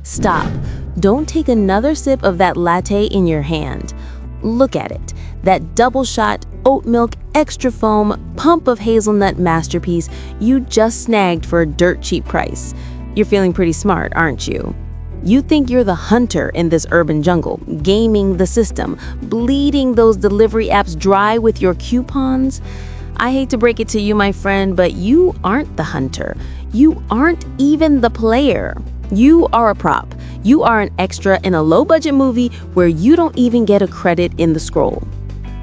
Stop. Don't take another sip of that latte in your hand. Look at it. That double shot, oat milk, extra foam, pump of hazelnut masterpiece you just snagged for a dirt cheap price. You're feeling pretty smart, aren't you? You think you're the hunter in this urban jungle, gaming the system, bleeding those delivery apps dry with your coupons? I hate to break it to you, my friend, but you aren't the hunter. You aren't even the player. You are a prop. You are an extra in a low-budget movie where you don't even get a credit in the scroll.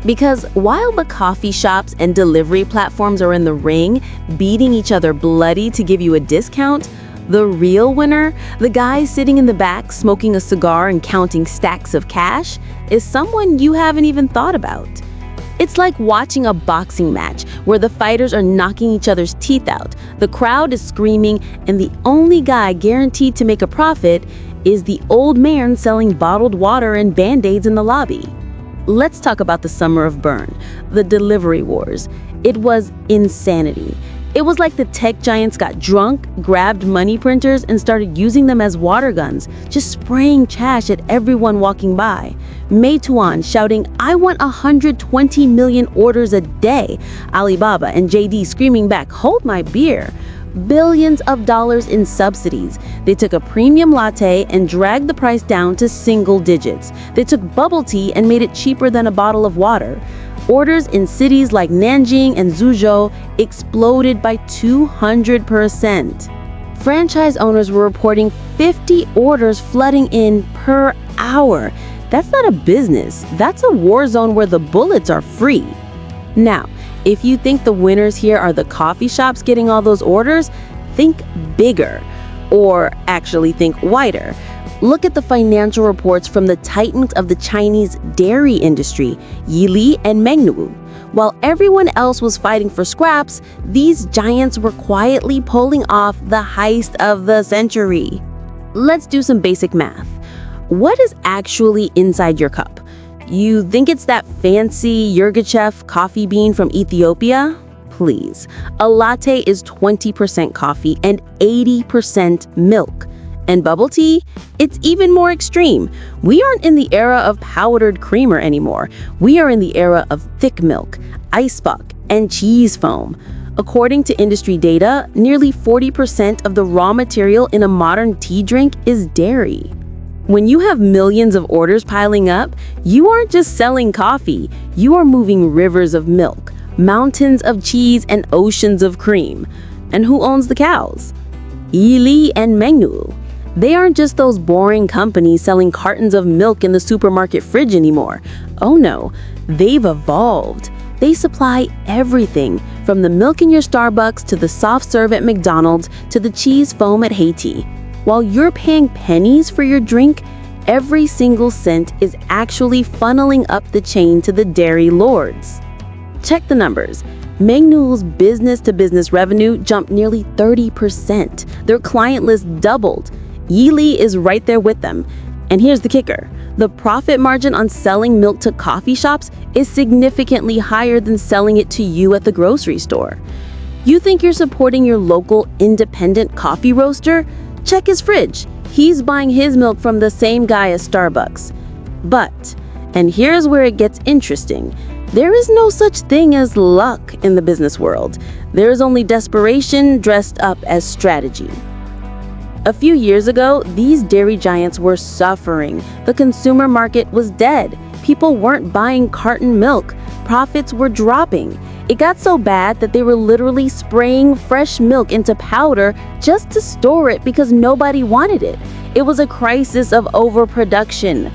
Because while the coffee shops and delivery platforms are in the ring, beating each other bloody to give you a discount, the real winner, the guy sitting in the back smoking a cigar and counting stacks of cash, is someone you haven't even thought about. It's like watching a boxing match where the fighters are knocking each other's teeth out, the crowd is screaming, and the only guy guaranteed to make a profit is the old man selling bottled water and Band-Aids in the lobby. Let's talk about the summer of burn, the delivery wars. It was insanity. It was like the tech giants got drunk, grabbed money printers, and started using them as water guns, just spraying cash at everyone walking by. Meituan shouting, "I want 120 million orders a day." Alibaba and JD screaming back, "Hold my beer." Billions of dollars in subsidies. They took a premium latte and dragged the price down to single digits. They took bubble tea and made it cheaper than a bottle of water. Orders in cities like Nanjing and Zhuzhou exploded by 200%. Franchise owners were reporting 50 orders flooding in per hour. That's not a business. That's a war zone where the bullets are free. Now, if you think the winners here are the coffee shops getting all those orders, think bigger. Or actually think wider. Look at the financial reports from the titans of the Chinese dairy industry, Yili and Mengniu. While everyone else was fighting for scraps, these giants were quietly pulling off the heist of the century. Let's do some basic math. What is actually inside your cup? You think it's that fancy Yirgacheffe coffee bean from Ethiopia? Please. A latte is 20% coffee and 80% milk. And bubble tea? It's even more extreme. We aren't in the era of powdered creamer anymore. We are in the era of thick milk, icebox, and cheese foam. According to industry data, nearly 40% of the raw material in a modern tea drink is dairy. When you have millions of orders piling up, you aren't just selling coffee. You are moving rivers of milk, mountains of cheese, and oceans of cream. And who owns the cows? Yili and Mengniu. They aren't just those boring companies selling cartons of milk in the supermarket fridge anymore. Oh no, they've evolved. They supply everything from the milk in your Starbucks to the soft serve at McDonald's to the cheese foam at Haiti. While you're paying pennies for your drink, every single cent is actually funneling up the chain to the dairy lords. Check the numbers. Mengniu's business-to-business revenue jumped nearly 30%. Their client list doubled. Yili is right there with them. And here's the kicker. The profit margin on selling milk to coffee shops is significantly higher than selling it to you at the grocery store. You think you're supporting your local independent coffee roaster? Check his fridge. He's buying his milk from the same guy as Starbucks. But, and here's where it gets interesting, there is no such thing as luck in the business world. There is only desperation dressed up as strategy. A few years ago, these dairy giants were suffering. The consumer market was dead. People weren't buying carton milk. Profits were dropping. It got so bad that they were literally spraying fresh milk into powder just to store it because nobody wanted it. It was a crisis of overproduction.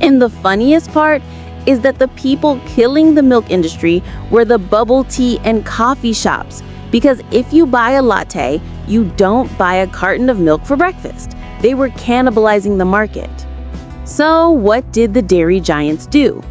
And the funniest part is that the people killing the milk industry were the bubble tea and coffee shops. Because if you buy a latte, you don't buy a carton of milk for breakfast. They were cannibalizing the market. So what did the dairy giants do?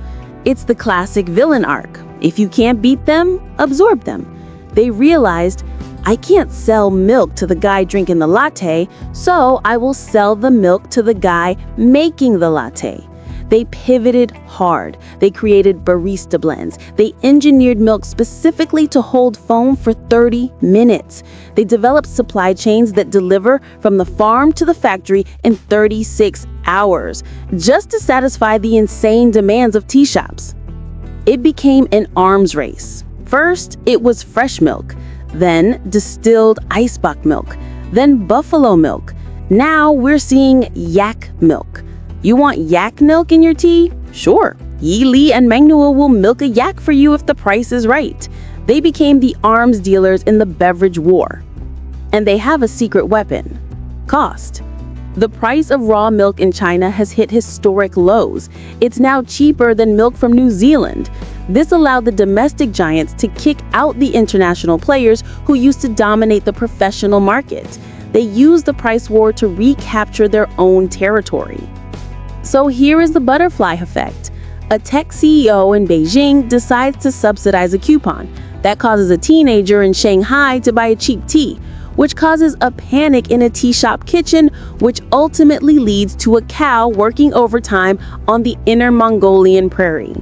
It's the classic villain arc. If you can't beat them, absorb them. They realized, I can't sell milk to the guy drinking the latte, so I will sell the milk to the guy making the latte. They pivoted hard. They created barista blends. They engineered milk specifically to hold foam for 30 minutes. They developed supply chains that deliver from the farm to the factory in 36 hours, just to satisfy the insane demands of tea shops. It became an arms race. First, it was fresh milk, then distilled icebox milk, then buffalo milk. Now we're seeing yak milk. You want yak milk in your tea? Sure. Yili and Manuel will milk a yak for you if the price is right. They became the arms dealers in the beverage war. And they have a secret weapon: cost. The price of raw milk in China has hit historic lows. It's now cheaper than milk from New Zealand. This allowed the domestic giants to kick out the international players who used to dominate the professional market. They used the price war to recapture their own territory. So here is the butterfly effect. A tech CEO in Beijing decides to subsidize a coupon. That causes a teenager in Shanghai to buy a cheap tea, which causes a panic in a tea shop kitchen, which ultimately leads to a cow working overtime on the Inner Mongolian prairie.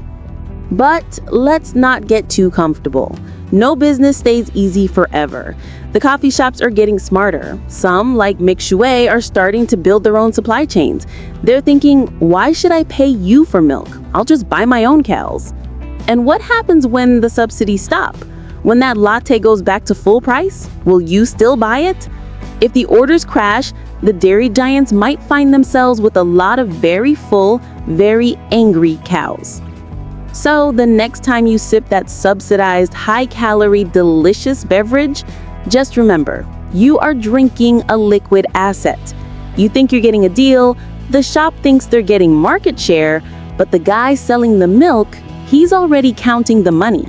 But let's not get too comfortable. No business stays easy forever. The coffee shops are getting smarter. Some, like Mixue, are starting to build their own supply chains. They're thinking, why should I pay you for milk? I'll just buy my own cows. And what happens when the subsidies stop? When that latte goes back to full price, will you still buy it? If the orders crash, the dairy giants might find themselves with a lot of very full, very angry cows. So the next time you sip that subsidized, high-calorie, delicious beverage, just remember, you are drinking a liquid asset. You think you're getting a deal, the shop thinks they're getting market share, but the guy selling the milk, he's already counting the money.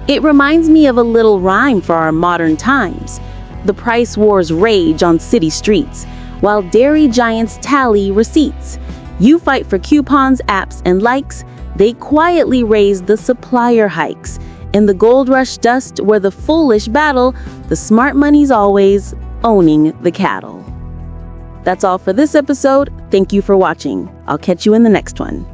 It reminds me of a little rhyme for our modern times. The price wars rage on city streets, while dairy giants tally receipts. You fight for coupons, apps, and likes. They quietly raise the supplier hikes. In the gold rush dust where the foolish battle, the smart money's always owning the cattle. That's all for this episode. Thank you for watching. I'll catch you in the next one.